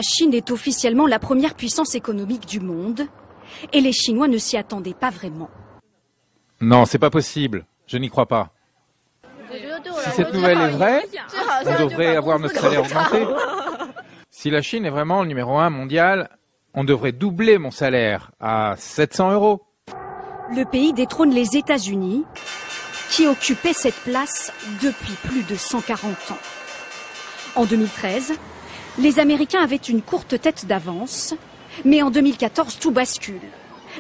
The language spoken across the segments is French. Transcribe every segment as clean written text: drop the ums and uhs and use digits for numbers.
Chine est officiellement la première puissance économique du monde et les Chinois ne s'y attendaient pas vraiment. Non, c'est pas possible. Je n'y crois pas. Si cette nouvelle est vraie, on devrait avoir notre salaire augmenté. Si la Chine est vraiment le numéro 1 mondial, on devrait doubler mon salaire à 700 €. Le pays détrône les États-Unis, qui occupaient cette place depuis plus de 140 ans. En 2013, les Américains avaient une courte tête d'avance, mais en 2014, tout bascule.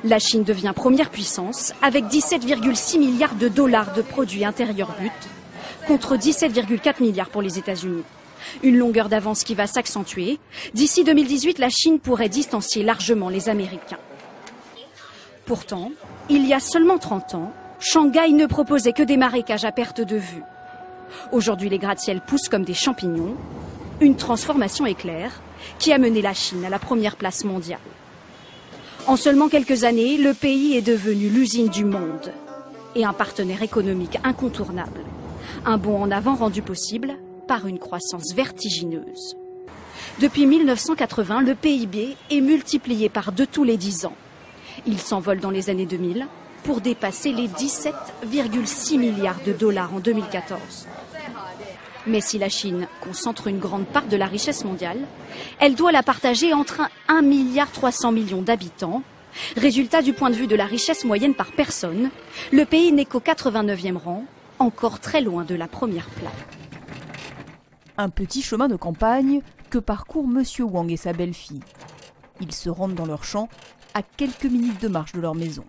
La Chine devient première puissance avec 17,6 milliards de dollars de produits intérieurs bruts, contre 17,4 milliards pour les États-Unis. Une longueur d'avance qui va s'accentuer. D'ici 2018, la Chine pourrait distancier largement les Américains. Pourtant, il y a seulement 30 ans, Shanghai ne proposait que des marécages à perte de vue. Aujourd'hui, les gratte-ciels poussent comme des champignons. Une transformation éclair qui a mené la Chine à la première place mondiale. En seulement quelques années, le pays est devenu l'usine du monde et un partenaire économique incontournable. Un bond en avant rendu possible par une croissance vertigineuse. Depuis 1980, le PIB est multiplié par 2 tous les 10 ans. Il s'envole dans les années 2000 pour dépasser les 17,6 milliards de dollars en 2014. Mais si la Chine concentre une grande part de la richesse mondiale, elle doit la partager entre 1,3 milliard d'habitants. Résultat, du point de vue de la richesse moyenne par personne, le pays n'est qu'au 89e rang, encore très loin de la première place. Un petit chemin de campagne que parcourent Monsieur Wang et sa belle-fille. Ils se rendent dans leur champ à quelques minutes de marche de leur maison.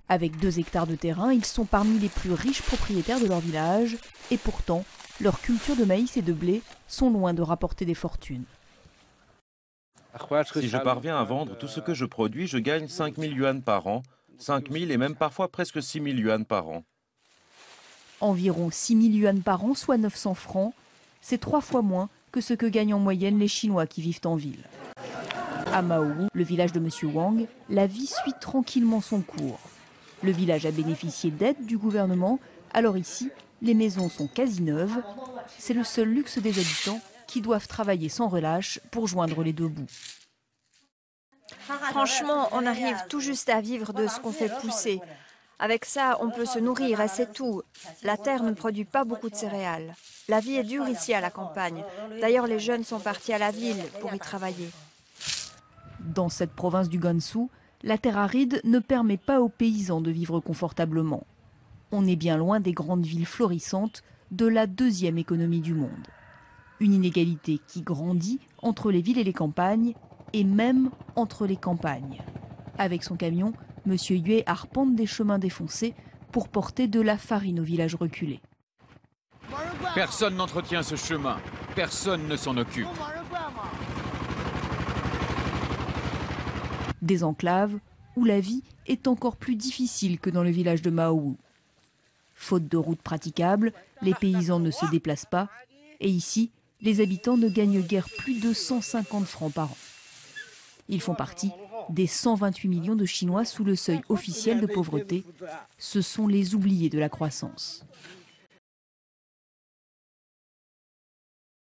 Avec 2 hectares de terrain, ils sont parmi les plus riches propriétaires de leur village et pourtant, leurs cultures de maïs et de blé sont loin de rapporter des fortunes. Si je parviens à vendre tout ce que je produis, je gagne 5 000 yuan par an, 5 000 et même parfois presque 6 000 yuan par an. Environ 6 000 yuan par an, soit 900 francs, c'est 3 fois moins que ce que gagnent en moyenne les Chinois qui vivent en ville. À Maowu, le village de Monsieur Wang, la vie suit tranquillement son cours. Le village a bénéficié d'aide du gouvernement, alors ici, les maisons sont quasi neuves. C'est le seul luxe des habitants qui doivent travailler sans relâche pour joindre les 2 bouts. Franchement, on arrive tout juste à vivre de ce qu'on fait pousser. Avec ça, on peut se nourrir et c'est tout. La terre ne produit pas beaucoup de céréales. La vie est dure ici à la campagne. D'ailleurs, les jeunes sont partis à la ville pour y travailler. Dans cette province du Gansu, la terre aride ne permet pas aux paysans de vivre confortablement. On est bien loin des grandes villes florissantes de la 2e économie du monde. Une inégalité qui grandit entre les villes et les campagnes, et même entre les campagnes. Avec son camion, M. Yue arpente des chemins défoncés pour porter de la farine aux villages reculés. Personne n'entretient ce chemin, personne ne s'en occupe. Des enclaves où la vie est encore plus difficile que dans le village de Maowu. Faute de routes praticables, les paysans ne se déplacent pas et ici, les habitants ne gagnent guère plus de 150 francs par an. Ils font partie des 128 millions de Chinois sous le seuil officiel de pauvreté. Ce sont les oubliés de la croissance.